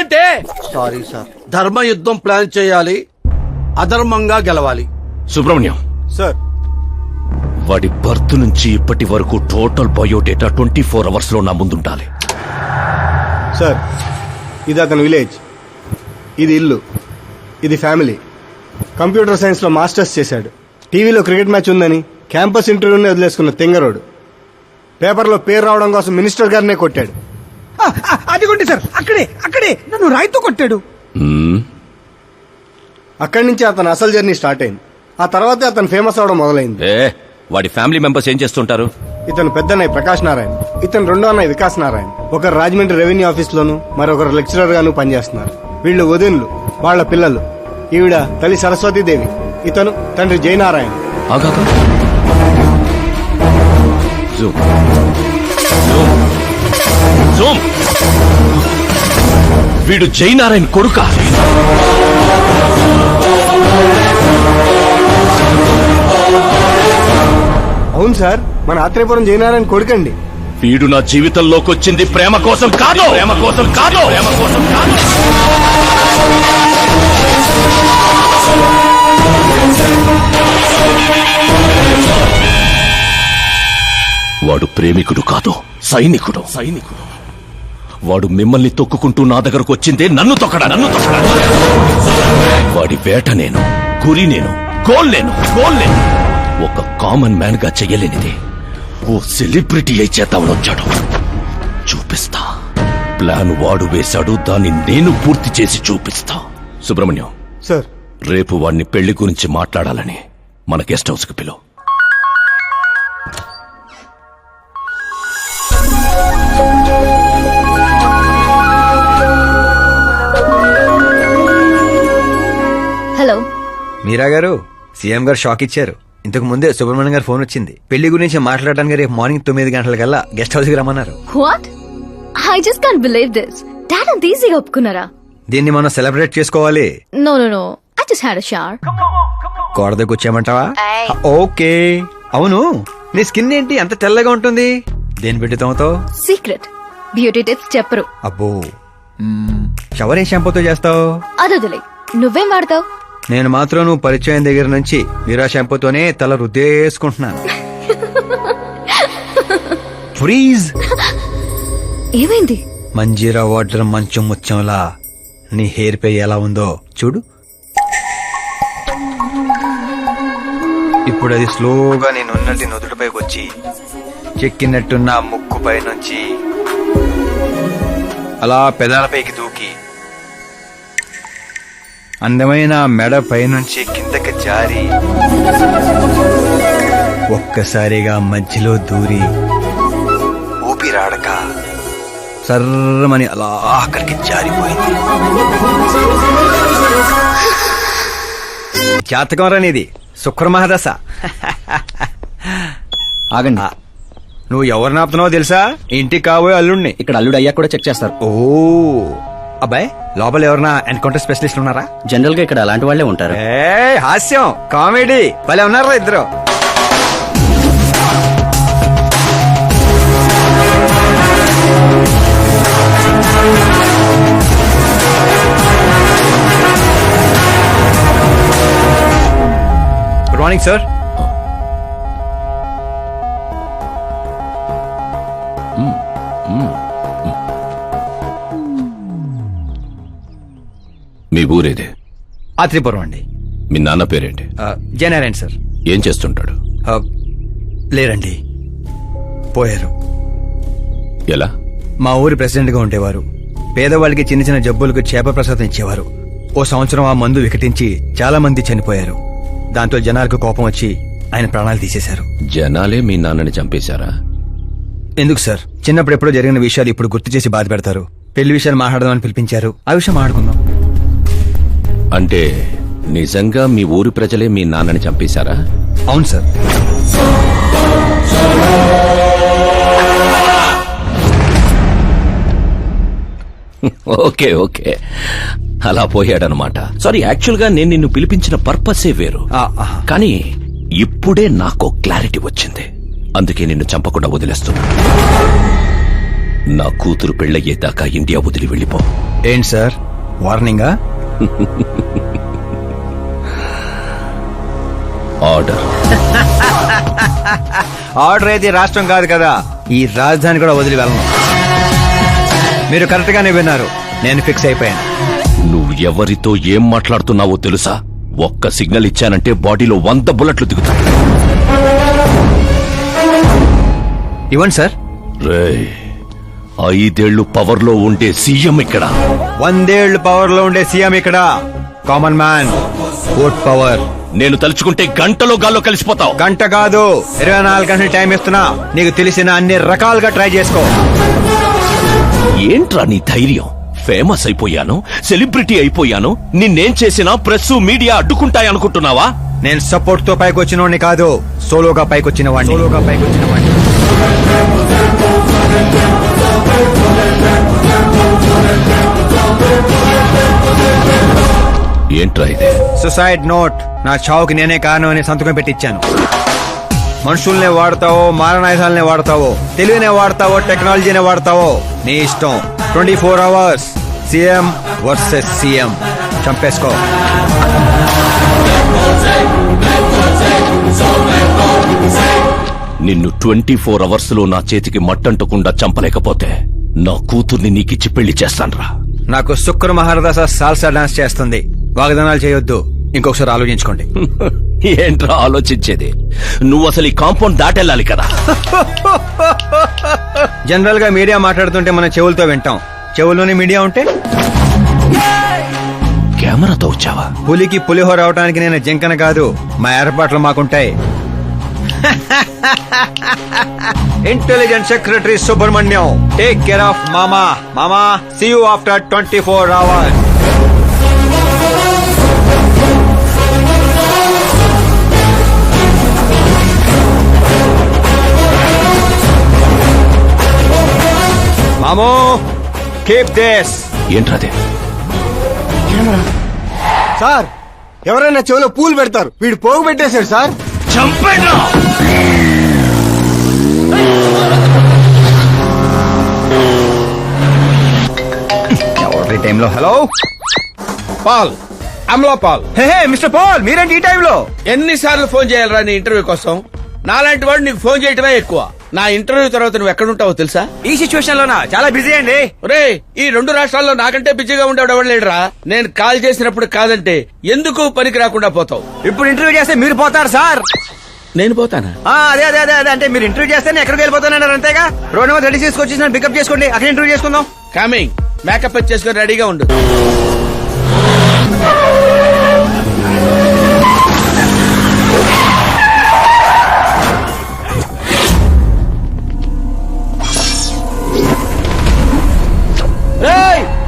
అంటే sorry sir. ధర్మ యుద్ధం ప్లాన్ చేయాలి, అధర్మంగా గెలవాలి. సుబ్రహ్మణ్యం సార్. వాడి బర్త్ నుంచి ఇప్పటి వరకు టోటల్ బయోడేటా 24 hours లో నా ముందుండాలి. సార్, ఇది అతని విలేజ్, ఇది ఇల్లు, ఇది ఫ్యామిలీ. కంప్యూటర్ సైన్స్ లో మాస్టర్స్ చేశాడు. టీవీలో క్రికెట్ మ్యాచ్ ఉందని క్యాంపస్ ఇంటర్వ్యూని వదిలేసుకున్న తెంగరోడు. పేపర్లో పేరు రావడం కోసం మినిస్టర్ గారినే కొట్టాడు. అదిగోండి సార్, అక్కడే నన్ను రాయితో కొట్టాడు. అక్కడి నుంచి అతను అసలు జర్నీ స్టార్ట్ అయింది. ఆ తర్వాతే అతను ఫేమస్ అవడం మొదలైంది. వాడి ఫ్యామిలీ మెంబర్స్ ఏం చేస్తుంటారు? ఇతను పెద్దన్నయ్య ప్రకాష్ నారాయణ, ఇతను రెండో అన్నయ్య వికాస్ నారాయణ. ఒకరు రాజమండ్రి రెవెన్యూ ఆఫీస్ లోను, మరొకరు లెక్చరర్ గాను పనిచేస్తున్నారు. వీళ్ళు వదినులు, వాళ్ళ పిల్లలు. ఈవిడ తల్లి సరస్వతీదేవి, ఇతను తండ్రి జయనారాయణ. వీడు జయనారాయణ కొడుక? అవును సార్, మన ఆత్రేయపురం జయనారాయణ కొడుకండి. వీడు నా జీవితంలోకి వచ్చింది ప్రేమ కోసం కాదు. వాడు ప్రేమికుడు కాదు, సైనికుడు. వాడు మిమ్మల్ని తొక్కుకుంటూ నా దగ్గరకు వచ్చిందే నన్ను తొక్కడా. వాడి వేట నేను, గురి నేను, గోల్ నేను. ఒక కామన్ మ్యాన్ గా చెయ్యలేనిది ఓ సెలబ్రిటీ అయి చేద్దామని వచ్చాడు. చూపిస్తా. ప్లాన్ వాడు వేశాడు, దాన్ని నేను పూర్తి చేసి చూపిస్తా. సుబ్రహ్మణ్యం సార్, రేపు వాడిని పెళ్లి గురించి మాట్లాడాలని మన గెస్ట్ హౌస్ కి పిలువు. హలో మీరా గారు, సీఎం గారు షాక్ ఇచ్చారు. ఇంతకు ముందే సుబ్రహ్మణ్యం గారు ఫోన్ వచ్చింది. పెళ్లి గురించి మాట్లాడడానికి రేపు మార్నింగ్ 9 గంటలకల్లా గెస్ట్ హౌస్ కి రమ్మన్నారు. What? I just can't believe this. Dad అంత ఈజీగా ఒప్పుకున్నారా? దీన్ని మనం సెలబ్రేట్ చేసుకోవాలి. No I just had a shower. కోడదకు వచ్చామంటావా? ఓకే. అవును, నీ స్కిన్ ఏంటి అంత తెల్లగా ఉంటుంది? దేని పెట్టుతావుతో? సీక్రెట్ బ్యూటీ టిప్స్ చెప్పరు. అబ్బో, షవర్ ఏ షాంపూతో చేస్తావు? అదొదిలే, నువ్వేం వాడతావు? నేను మాత్రం నువ్వు పరిచయం దగ్గర నుంచి మీరా షాంపూతోనే తల రుద్దేసుకుంటున్నాను. ఫ్రీజ్. ఏమైంది? మంజీరా వాటర్ మంచం ముత్యంలా నీ హెయిర్ పై ఎలా ఉందో చూడు. ఇప్పుడు అది స్లోగా నేనున్నటి నుదుటిపైకి వచ్చి చెక్కినట్టున్న ముక్కు పై నుంచి అలా పెదాలపైకి దూకి అందమైన మెడ పైనుంచి కిందకి జారి ఒక్కసారిగా మధ్యలో దూరి ఊపిరాడక సర్రమని అలా అక్కడికి జారిపోయింది. జాతకం రానిది శుక్రమహాదశ. ఆగండి, నువ్వు ఎవరిని ఆపుతున్నావో తెలుసా? ఇంటికి కాబోయే అల్లుడిని. ఇక్కడ అల్లుడు అయ్యా కూడా చెక్ చేస్తారు. ఓ అబ్బాయి, లోపల ఎవరన్నా ఎన్కౌంటర్ స్పెషలిస్ట్ ఉన్నారా? జనరల్ గా ఇక్కడ అలాంటి వాళ్లే ఉంటారు. హాస్యం, కామెడీ భలే ఉన్నారా ఇద్దరు. Good morning sir. మీ ఊరేదే? ఆత్రిపురం అండి. మీ నాన్న పేరేంటి? జయనారాయణ సార్. ఏం చేస్తుంటాడు? లేరండి, పోయారు. ఎలా? మా ఊరి ప్రెసిడెంట్ గా ఉండేవారు. పేదవాళ్ళకి చిన్న చిన్న జబ్బులకు చేప ప్రసాదం ఇచ్చేవారు. ఓ సంవత్సరం ఆ మందు వికటించి చాలా మంది చనిపోయారు. దాంతో జనాలకు కోపం వచ్చి ఆయన ప్రాణాలు తీసేశారు. జనాలే మీ నాన్నని చంపేశారా? ఎందుకు సార్, చిన్నప్పుడు ఎప్పుడో జరిగిన విషయాలు ఇప్పుడు గుర్తు చేసి బాధ పెడతారు. పెళ్లి విషయాలు మాట్లాడదామని పిలిపించారు, ఆ విషయం మాట్లాడుకుందాం. అంటే నిజంగా మీ ఊరి ప్రజలే మీ నాన్నని చంపేశారా? అవును సార్. ఓకే ఓకే, అలా పోయాడనమాట. సారీ, యాక్చువల్ గా నేను నిన్ను పిలిపించిన పర్పసే వేరు. కానీ ఇప్పుడే నాకు క్లారిటీ వచ్చింది. అందుకే నిన్ను చంపకుండా వదిలేస్తున్నా. నా కూతురు పెళ్ళయ్యేదాకా ఇండియా వదిలి వెళ్ళిపో. ఏంటి సార్ వార్నింగా? ఆర్డర్. ఆర్డర్ అయితే రాష్ట్రం కాదు కదా, ఈ రాజధాని కూడా వదిలి వెళ్ళను. మీరు కరెక్ట్ గానే విన్నారు, నేను ఫిక్స్ అయిపోయాను. నువ్వు ఎవరితో ఏం మాట్లాడుతున్నావో తెలుసా? ఒక్క సిగ్నల్ ఇచ్చానంటే బాడీలో 100 బుల్లెట్లు దిగుతాయి. ఇవ్వండి సార్. రేయ్, 5 ఏళ్లు పవర్లో ఉండే సీఎం ఇక్కడ. 100 ఏళ్లు పవర్ లో ఉండే సీఎం ఇక్కడ. Common man, vote power. నేను తలుచుకుంటే గంటలో గాల్లో కలిసిపోతావు. గంట కాదు, 24 గంటలు టైం ఇస్తున్నా. నీకు తెలిసిన అన్ని రకాలుగా ట్రై చేసుకో. ఏంట్రా నీ ధైర్యం? ఫేమస్ అయిపోయాను, సెలబ్రిటీ అయిపోయాను, నిన్నేం చేసినా ప్రెస్ మీడియా అడ్డుకుంటాయనుకుంటున్నావా? నేను సపోర్ట్ తో పైకి వచ్చిన వాడిని కాదు, సోలోగా పైకి వచ్చిన వాడిని. ఏంట్రా ఇది? Suicide note. నా చావుకి నేనే కారణం అని సంతకం పెట్టించాను. మనుషుల్నే వాడతావో, మారణాయుధాలనే వాడతావో, తెలివినే వాడతావో, టెక్నాలజీనే వాడతావో, నీ ఇష్టం. 24 అవర్స్ సీఎం వర్సెస్ సీఎం. చంపేసుకో. నిన్ను 24 అవర్స్ లో నా చేతికి మట్టంటకుండా చంపలేకపోతే నా కూతుర్ని నీకిచ్చి పెళ్లి చేస్తాన్రా. నాకు శుక్ర మహారదాస సాల్సా డాన్స్ చేస్తుంది. వాగ్దానాలు చేయొద్దు, ఇంకొకసారి ఆలోచించుకోండి. ఏంట్రా ఆలోచించేది? నువ్వు అసలు ఈ కాంపౌండ్ దాటెళ్ళాలి కదా. జనరల్ గా మీడియా మాట్లాడుతుంటే మనం చెవులతో వింటాం, చెవుల్లోనే మీడియా ఉంటే? కెమెరాతో వచ్చావా? పులికి పులిహోర అవటానికి నేను జింకన కాదు, మా ఏర్పాట్లు మాకుంటాయి. Intelligence secretary Subrahmanyam, take care of మామా. మామా, సీ యూ ఆఫ్టర్ 24 అవర్స్. మామో, కీప్ దిస్. ఏంట్రాదే? సార్, ఎవరైనా చెవిలో పూలు పెడతారు, వీడు పోగు పెట్టేశాడు సార్. చంపేనా? ఎవరి టైంలో? Hello Paul, Amala Paul. Hey mister Paul, మీరేంటి ఈ టైంలో? ఎన్నిసార్లు ఫోన్ చేయాలరా నీ ఇంటర్వ్యూ కోసం? నాలాంటి వాడు నీకు ఫోన్ చేయటమే ఎక్కువ. నా ఇంటర్వ్యూ తర్వాత నువ్వు ఎక్కడుంటావో తెలుసా? ఈ సిచ్యువేషన్ లోనా? చాలా బిజీ అండి. రే, ఈ 2 రాష్ట్రాల్లో నాకంటే బిజీగా ఉండేవాడు ఎవడు లేడురా. నేను కాల్ చేసినప్పుడు కాదంటే ఎందుకు పనికి రాకుండా పోతావు. ఇప్పుడు ఇంటర్వ్యూ చేస్తే మీరు పోతారు సార్. నేను పోతానా? అదే అదే అదే అదే, అంటే మీరు ఇంటర్వ్యూ చేస్తే నేను ఎక్కడికి వెళ్ళిపోతానన్నారు అంతేగా. రోడ్ నెంబర్ 36 వచ్చి నన్ను పికప్ చేసుకోండి, అక్కడ ఇంటర్వ్యూ చేసుకుందాం. కమింగ్. మేకప్ చేసుకుని రెడీగా ఉండు.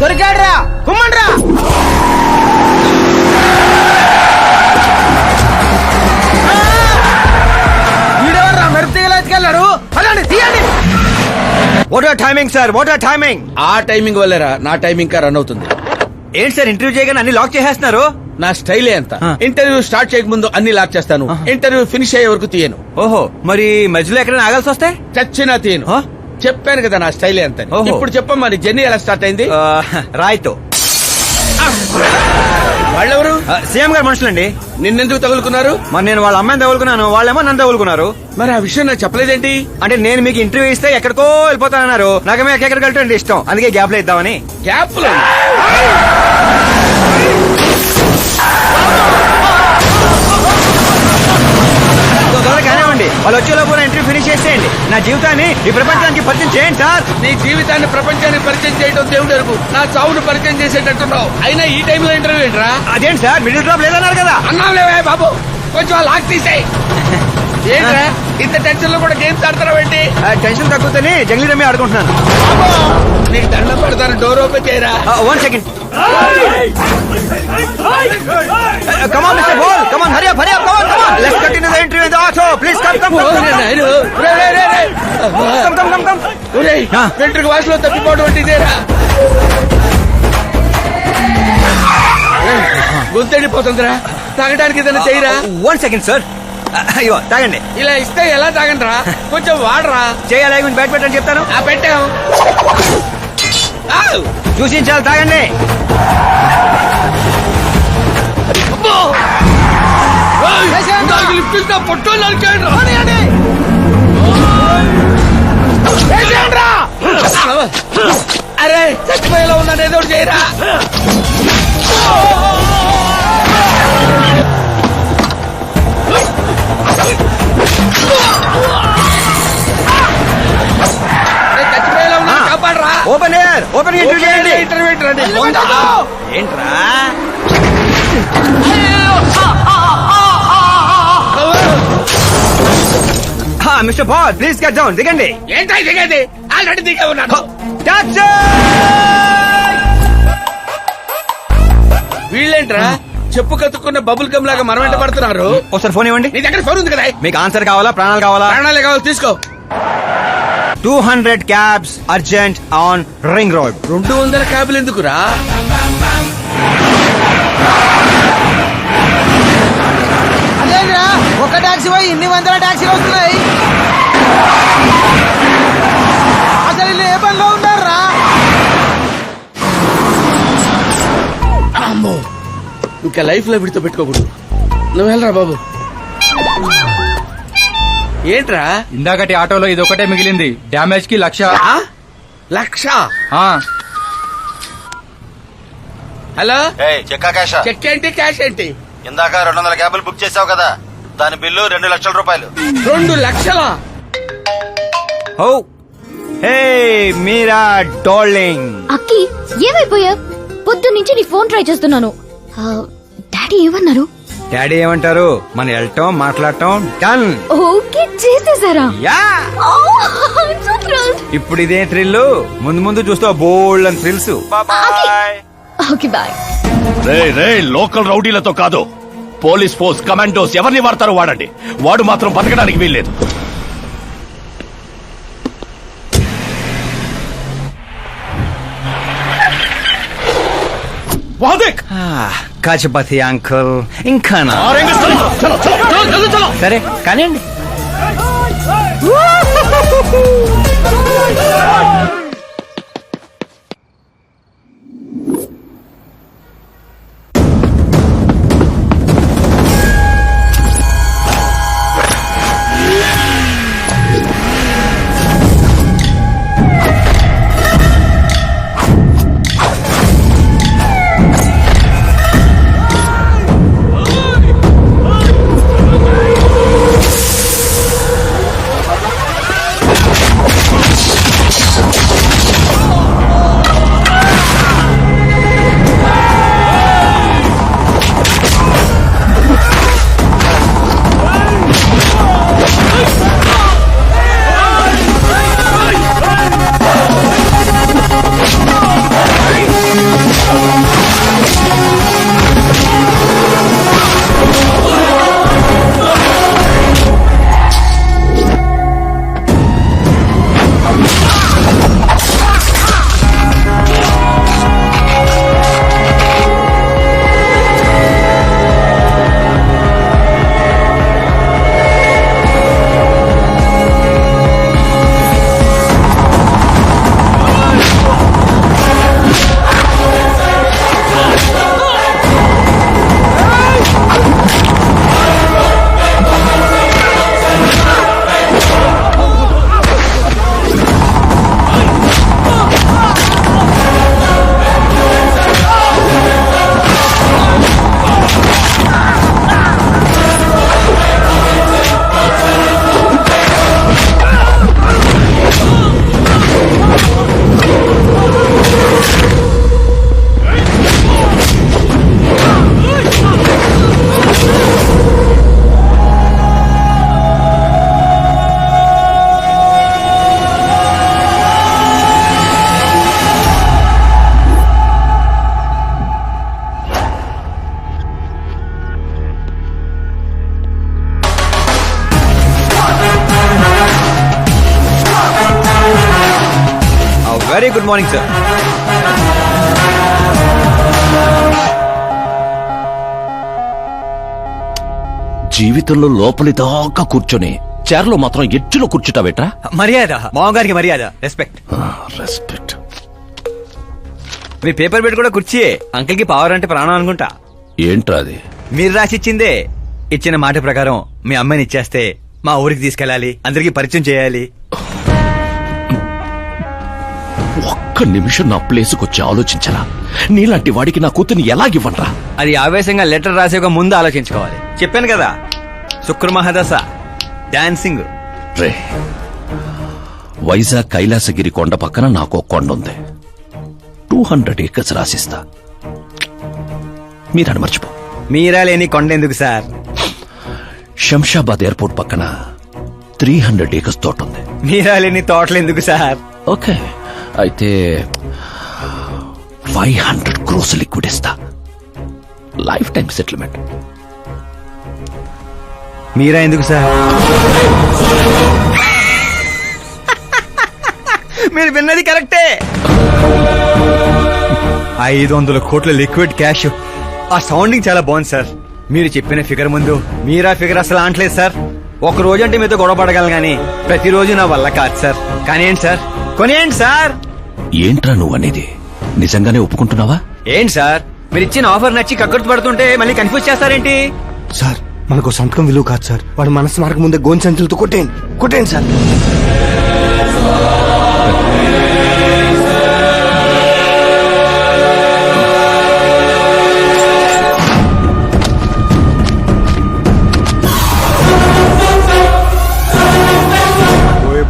దొరికాడ్రా, కుమ్మండ్రా. వీడెవర్రా మెరుపుతీగలు ఎత్తుకెళ్ళాడు? అదండి, తీయండి. What are timing sir, what are timing? ఆ టైమింగ్ వల్లేరా నా టైమింగ్ కా రన్ అవుతుంది. ఏంటి సార్ ఇంటర్వ్యూ చేయగానే అన్ని లాక్ చేసేస్తున్నారు? నా స్టైలే అంత. ఇంటర్వ్యూ స్టార్ట్ చేయక ముందు అన్ని లాక్ చేస్తాను, ఇంటర్వ్యూ ఫినిష్ అయ్యే వరకు తీయను. ఓహో, మరి మధ్యలో ఎక్కడైనా ఆగాల్సి వస్తే? చచ్చినా తీయను. చెప్పాను కదా నా స్టైలే అంత. ఇప్పుడు చెప్పమ్మా, నీ జర్నీ ఎలా స్టార్ట్ అయింది? రాయ్తో. వాళ్ళెవరు? సీఎం గారు మనుషులండి. నిన్నెందుకు తగులుకున్నారు? మరి నేను వాళ్ళ అమ్మాయిని తగులుకున్నాను, వాళ్ళేమో నన్ను తగులుకున్నారు. మరి ఆ విషయం నాకు చెప్పలేదేంటి? అంటే నేను మీకు ఇంటర్వ్యూ ఇస్తే ఎక్కడికో వెళ్ళిపోతానన్నారు, నాకు ఎక్కడికి వెళ్ళటం ఇష్టం, అందుకే గ్యాప్ లో ఇద్దామని. గ్యాప్ లో కానివ్వండి, వాళ్ళు వచ్చేలోపు ఇంటర్వ్యూ ఫినిష్ చేసేయండి. నా జీవితాన్ని ఈ ప్రపంచానికి పరిచయం చేయండి సార్. నీ జీవితాన్ని ప్రపంచానికి పరిచయం చేయడం దేవుడు ఎరుగు. నా చావును పరిచయం చేసేటట్టున్నావు. అయినా ఈ టైంలో ఇంటర్వ్యూ ఏంట్రా? అదేంటి సార్, మిడిల్ డ్రాప్ లేదన్నారు కదా. అన్నావులేవే బాబు, కొంచెం లాక్ తీసేయి. ఏంట్రా ఇంత టెన్షన్ లో కూడా గేమ్స్ ఆడతారా ఏంటి? టెన్షన్ తగ్గుతని జంగ్లీ రమ్మి ఆడుకుంటున్నాను. నీకు దండం పెడతాను, డోర్ ఓపెన్ చేయరా. 1 second. Come on, Mr. Ball. Come on, hurry up, come on. Let's continue the interview in the auto. Please come. Come. వెంట్రుక వాసులో తప్పిపోవడం అంటే ఇదేరా? గొంతెండిపోతుందిరా, తాగడానికి ఏదైనా చేయరా. 1 second, sir. అయ్యో తాగండి. ఇలా ఇస్తే ఎలా తాగండిరా, కొంచెం వాడరా. చేయాలి కొంచెం బయట పెట్టని చెప్తాను. ఆ పెట్టాం. ఆవ్. చూసి చాలా తాగండి. అబ్బో! ఏయ్, నాకు లిఫ్ట్ ఇస్తే పొట్టోలు నరికేయండిరా. వేసేయండిరా. అరే చచ్చిపోయేలా ఉన్నాను, ఏదో ఒకటి చేయరా. అరే, చచ్చిపోయేలా ఉన్నాను, కాపాడరా. ఓపెన్ ఎయిర్, ఓపెన్ ఇంటర్వ్యూ చేయండి. ఇంటర్వ్యూ రండి. ఏంట్రా mister Paul, please cut down. దిగండి. ఏంటో దిగేది, ఆల్రెడీ దిగే ఉన్నాను. టాక్సీ! వీళ్ళేంట్రా చెప్పు కతుక్కున్న బబుల్ గమ్ లాగా మనం వెంట పడుతున్నారు. ఒకసారి ఫోన్ ఇవ్వండి. నీ దగ్గర ఫోన్ ఉంది కదా. మీకు ఆన్సర్ కావాలా, ప్రాణాలు కావాలా? ప్రాణాలే కావాలి, తీసుకో. 200 cabs urgent on ring road. 200 క్యాబులు ఎందుకురా? అదేంద్రా ఒక టాక్సీ పోయి ఇన్ని వందల టాక్సీలు వస్తున్నాయి. అసలు వీళ్ళు ఏ పనిలో ఉన్నారా? అమ్మో, ఇంకా లైఫ్ లో విడితో పెట్టుకోకూడదు. నువ్వు వెళ్ళరా బాబు. ఏంట్రా ఇందాకటి ఆటోలో ఇదొకటే మిగిలింది. డ్యామేజ్ కి 1,00,000. ఆ? 1,00,000? ఆ, హలో, చెక్కా క్యాషా? చెక్ ఏంటి, క్యాష్ ఏంటి? ఇందాక 200 క్యాబులు బుక్ చేసావు కదా, దాని బిల్లు 2 లక్షల రూపాయలు. 2 లక్షలా? ఓ హే మీరా డార్లింగ్. అక్కి ఏమైపోయా? పొద్దు నుంచి నీ ఫోన్ ట్రై చేస్తున్నాను. డాడీ ఏమన్నారు? డాడీ ఏమంటారు? మన వెళ్ళటం మాట్లాడటం డన్. ఓకే చేసేసారా? యా, ఇప్పుడు ఇదే థ్రిల్. ముందు ముందు చూస్తావు బోల్డ్ అని థ్రిల్స్. Okay boy. రే లోకల్ రౌడీలతో కాదు, పోలీస్ ఫోర్స్ కమాండోస్ ఎవరిని వాడతారో వాడండి. వాడు మాత్రం బతకడానికి వీల్లేదు. కాచపతి అంకుల్ ఇంకా సరే కానివ్వండి. Very good morning sir. జీవితంలో లోపలి దాకా కూర్చొని చైర్లో మాత్రం ఎడ్జ్లో కూర్చుంటావేట్రా? మర్యాద మామగారికి మర్యాద, రెస్పెక్ట్. రెస్పెక్ట్. మీ పేపర్ పెట్టి కూడా కుర్చీయే. అంకిల్ కి పవర్ అంటే ప్రాణం అనుకుంటా. ఏంట్రా అది? మీరు రాసిచ్చిందే. ఇచ్చిన మాట ప్రకారం మీ అమ్మాయిని ఇచ్చేస్తే మా ఊరికి తీసుకెళ్ళాలి, అందరికీ పరిచయం చేయాలి. ఒక్క నిమిషం నా ప్లేసుకు వచ్చి ఆలోచించరా? నీలాంటి వాడికి నా కూతుర్ని ఎలాగివ్వనరా? అది ఆవేశంగా లెటర్ రాసే ఒక ముందు ఆలోచించుకోవాలి. చెప్పాను కదా, శుక్ర మహాదశ, డాన్సింగ్. రే, వైజాగ్ కైలాసగిరి కొండ పక్కన నాకు ఒక కొండ ఉంది. 200 acres రాసిస్తా. మీరని మర్చిపో. మీరా లేని కొండ ఎందుకు సార్? శంషాబాద్ ఎయిర్పోర్ట్ పక్కన 300 acres తోట ఉంది. మీరా లేని తోటలు ఎందుకు సార్? ఓకే, అయితే 500 crores లిక్విడ్ ఇస్తా. Lifetime settlement. మీరా ఎందుకు సార్? మీరు విన్నది కరెక్టే. 500 కోట్ల లిక్విడ్ క్యాష్. ఆ సౌండింగ్ చాలా బాగుంది సార్. మీరు చెప్పిన ఫిగర్ ముందు మీరా ఫిగర్ అసలు అంటలేదు సార్. ఒక రోజు అంటే మీతో గొడవ పడగలను గానీ ప్రతిరోజు నా వల్ల కాదు సార్. కానీ ఏంటి సార్, కొనేయండి సార్. ఏంట్రా నువ్వు అనేది? నిజంగానే ఒప్పుకుంటున్నావా? ఏంటి సార్, మీరు ఇచ్చిన ఆఫర్ నచ్చి కక్కుర్తి పడుతుంటే మళ్ళీ కన్ఫ్యూజ్ చేస్తారేంటి? సార్ మనకు సంతకం విలువ కాదు సార్. వాడు మనసు మార్గ ముందే గోన్ సంచులతో కొట్టేయండి సార్.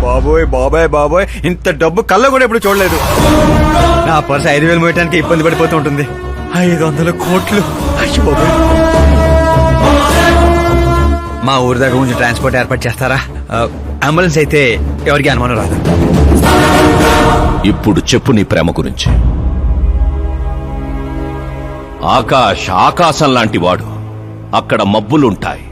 బాబోయ్ బాబాయ్ బాబోయ్, ఇంత డబ్బు కళ్ళ కూడా ఎప్పుడు చూడలేదు. నా పర్స్ 5,000 మోయటానికి ఇబ్బంది పడిపోతూ ఉంటుంది. 500 కోట్లు. అయ్యో బాబోయ్. మా ఊరి దగ్గర కొంచెం ట్రాన్స్పోర్ట్ ఏర్పాటు చేస్తారా? అంబులెన్స్ అయితే ఎవరికి అనుమానం రాదు. ఇప్పుడు చెప్పు నీ ప్రేమ గురించి. ఆకాశం లాంటి వాడు. అక్కడ మబ్బులుంటాయి,